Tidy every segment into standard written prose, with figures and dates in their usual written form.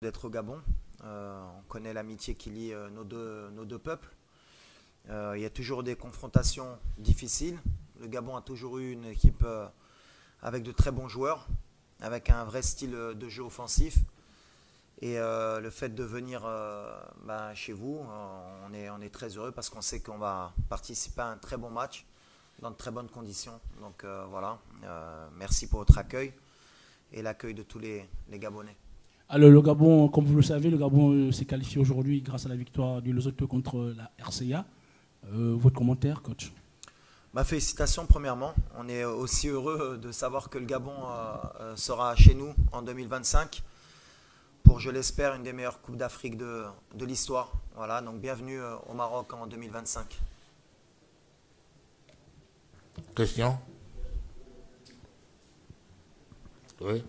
d'être au Gabon. On connaît l'amitié qui lie nos deux peuples. Il y a toujours des confrontations difficiles. Le Gabon a toujours eu une équipe avec de très bons joueurs, avec un vrai style de jeu offensif. Et le fait de venir chez vous, on est très heureux parce qu'on sait qu'on va participer à un très bon match dans de très bonnes conditions. Donc voilà, merci pour votre accueil et l'accueil de tous les Gabonais. Alors le Gabon, comme vous le savez, le Gabon s'est qualifié aujourd'hui grâce à la victoire du Lesotho contre la RCA. Votre commentaire, coach? Félicitations premièrement. On est aussi heureux de savoir que le Gabon sera chez nous en 2025 pour, je l'espère, une des meilleures Coupes d'Afrique de l'histoire. Voilà, donc bienvenue au Maroc en 2025. Question? Oui.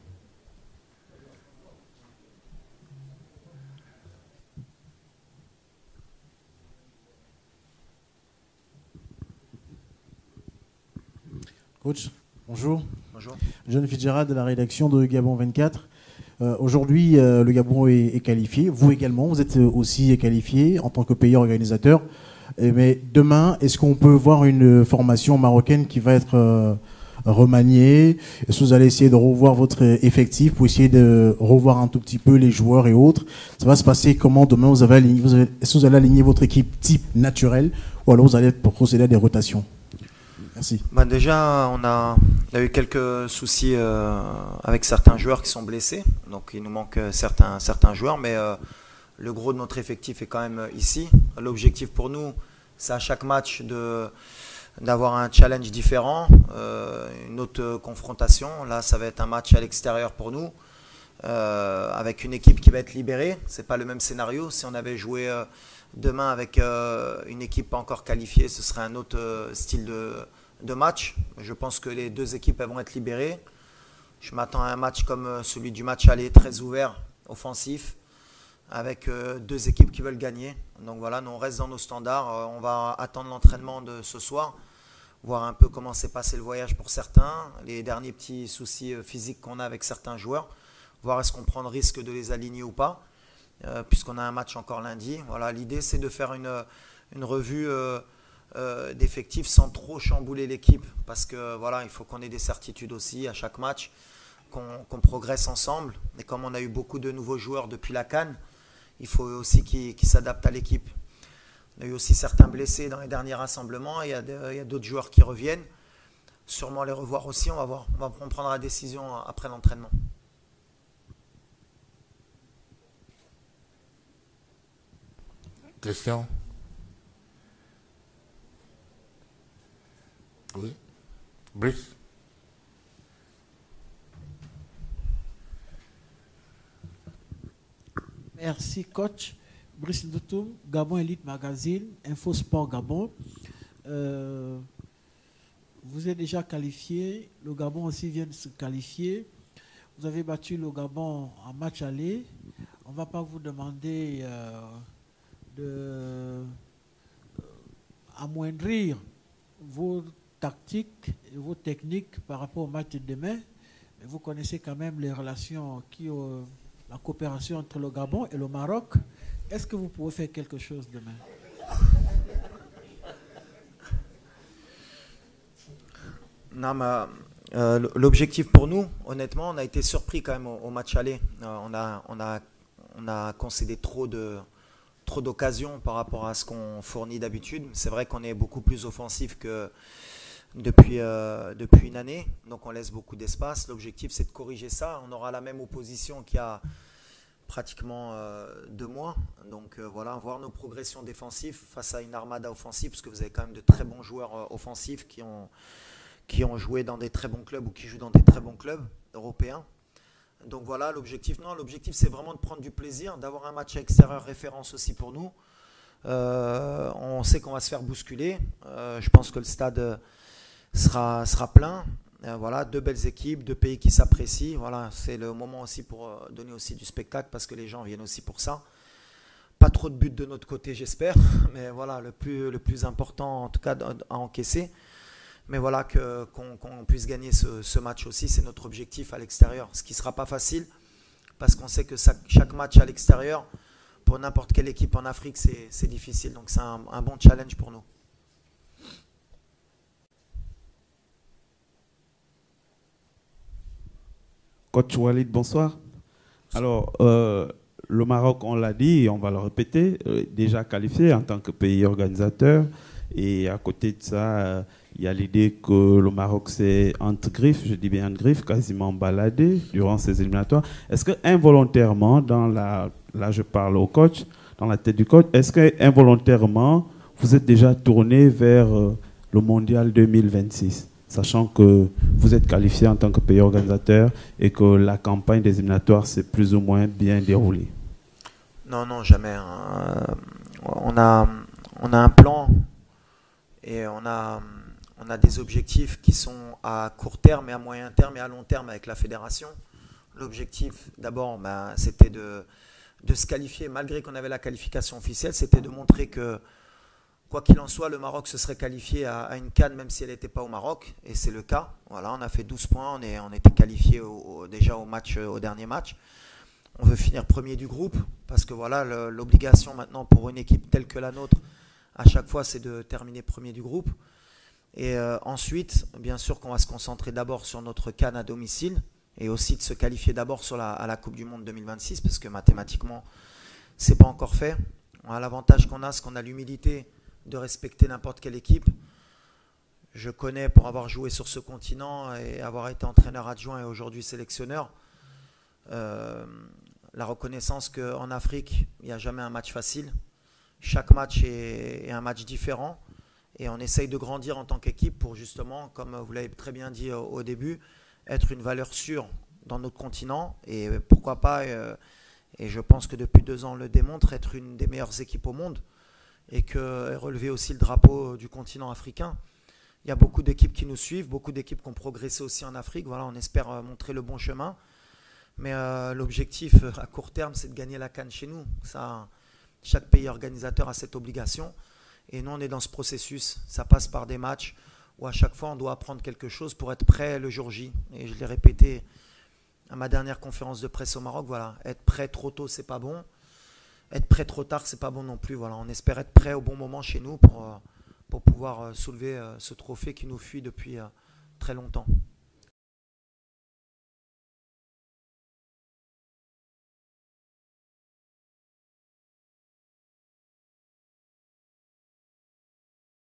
Coach, bonjour. Bonjour. John Fitzgerald de la rédaction de Gabon 24. Aujourd'hui, le Gabon est qualifié. Vous également, vous êtes aussi qualifié en tant que pays organisateur. Mais demain, est-ce qu'on peut voir une formation marocaine qui va être remaniée? Est-ce que vous allez essayer de revoir votre effectif pour essayer de revoir un tout petit peu les joueurs et autres? Ça va se passer comment demain? Est-ce que vous allez aligner votre équipe type naturelle ou alors vous allez procéder à des rotations? Merci. Déjà, on a eu quelques soucis avec certains joueurs qui sont blessés. Donc, il nous manque certains joueurs. Mais le gros de notre effectif est quand même ici. L'objectif pour nous, c'est à chaque match d'avoir un challenge différent, une autre confrontation. Là, ça va être un match à l'extérieur pour nous, avec une équipe qui va être libérée. Ce n'est pas le même scénario. Si on avait joué demain avec une équipe pas encore qualifiée, ce serait un autre style de match. Je pense que les deux équipes elles vont être libérées. Je m'attends à un match comme celui du match aller, très ouvert, offensif, avec deux équipes qui veulent gagner. Donc voilà, nous on reste dans nos standards. On va attendre l'entraînement de ce soir, voir un peu comment s'est passé le voyage pour certains, les derniers petits soucis physiques qu'on a avec certains joueurs, voir est-ce qu'on prend le risque de les aligner ou pas, puisqu'on a un match encore lundi. Voilà, l'idée c'est de faire une revue d'effectifs sans trop chambouler l'équipe, parce que voilà, il faut qu'on ait des certitudes aussi à chaque match, qu'on progresse ensemble. Et comme on a eu beaucoup de nouveaux joueurs depuis la CAN, il faut aussi qu'ils s'adaptent à l'équipe. On a eu aussi certains blessés dans les derniers rassemblements, il y a d'autres joueurs qui reviennent, sûrement les revoir aussi. On va voir, on prendra la décision après l'entraînement. Question? Oui. Brice? Merci, coach. Brice Ndoutoum, Gabon Elite Magazine, Info Sport Gabon. Vous êtes déjà qualifié. Le Gabon aussi vient de se qualifier. Vous avez battu le Gabon en match aller. On ne va pas vous demander amoindrir vos tactiques et vos techniques par rapport au match de demain. Mais vous connaissez quand même les relations la coopération entre le Gabon et le Maroc. Est-ce que vous pouvez faire quelque chose demain? Non, mais l'objectif pour nous, honnêtement, on a été surpris quand même au match aller. On a concédé trop d'occasions par rapport à ce qu'on fournit d'habitude. C'est vrai qu'on est beaucoup plus offensif que depuis une année, donc on laisse beaucoup d'espace. L'objectif, c'est de corriger ça. On aura la même opposition qu'il y a pratiquement 2 mois. Donc voilà, voir nos progressions défensives face à une armada offensive, parce que vous avez quand même de très bons joueurs offensifs qui ont joué dans des très bons clubs ou qui jouent dans des très bons clubs européens. Donc voilà, l'objectif c'est vraiment de prendre du plaisir, d'avoir un match à extérieur référence aussi pour nous. On sait qu'on va se faire bousculer. Je pense que le stade sera plein. Voilà, 2 belles équipes, 2 pays qui s'apprécient. Voilà, c'est le moment aussi pour donner aussi du spectacle, parce que les gens viennent aussi pour ça. Pas trop de buts de notre côté, j'espère, mais voilà, le plus important en tout cas à encaisser. Mais voilà, qu'on puisse gagner ce match aussi, c'est notre objectif à l'extérieur. Ce qui ne sera pas facile, parce qu'on sait que chaque match à l'extérieur, pour n'importe quelle équipe en Afrique, c'est difficile. Donc c'est un bon challenge pour nous. Coach Walid, bonsoir. Alors, le Maroc, on l'a dit et on va le répéter, déjà qualifié en tant que pays organisateur. Et à côté de ça, il y a l'idée que le Maroc s'est entre griffes, je dis bien entre griffes, quasiment baladé durant ces éliminatoires. Est-ce que involontairement, là je parle au coach, dans la tête du coach, est-ce que involontairement vous êtes déjà tourné vers le Mondial 2026, sachant que vous êtes qualifié en tant que pays organisateur et que la campagne des éliminatoires s'est plus ou moins bien déroulée? Non, jamais. On a un plan et on a des objectifs qui sont à court terme et à moyen terme et à long terme avec la fédération. L'objectif, d'abord, c'était de se qualifier, malgré qu'on avait la qualification officielle, c'était de montrer que, quoi qu'il en soit, le Maroc se serait qualifié à une CAN, même si elle n'était pas au Maroc, et c'est le cas. Voilà, on a fait 12 points, on était qualifié déjà au dernier match. On veut finir premier du groupe, parce que voilà, l'obligation maintenant pour une équipe telle que la nôtre, à chaque fois, c'est de terminer premier du groupe. Et ensuite, bien sûr qu'on va se concentrer d'abord sur notre CAN à domicile, et aussi de se qualifier d'abord à la Coupe du Monde 2026, parce que mathématiquement, c'est pas encore fait. L'avantage qu'on a, c'est qu'on a l'humilité de respecter n'importe quelle équipe. Je connais, pour avoir joué sur ce continent et avoir été entraîneur adjoint et aujourd'hui sélectionneur, la reconnaissance qu'en Afrique, il n'y a jamais un match facile. Chaque match est un match différent et on essaye de grandir en tant qu'équipe pour justement, comme vous l'avez très bien dit au début, être une valeur sûre dans notre continent et pourquoi pas, et je pense que depuis 2 ans on le démontre, être une des meilleures équipes au monde et relever aussi le drapeau du continent africain. Il y a beaucoup d'équipes qui nous suivent, beaucoup d'équipes qui ont progressé aussi en Afrique. Voilà, on espère montrer le bon chemin. Mais l'objectif à court terme, c'est de gagner la CAN chez nous. Ça, chaque pays organisateur a cette obligation. Et nous, on est dans ce processus. Ça passe par des matchs où à chaque fois, on doit apprendre quelque chose pour être prêt le jour J. Et je l'ai répété à ma dernière conférence de presse au Maroc. Voilà, être prêt trop tôt, c'est pas bon. Être prêt trop tard, c'est pas bon non plus. Voilà, on espère être prêt au bon moment chez nous pour pouvoir soulever ce trophée qui nous fuit depuis très longtemps.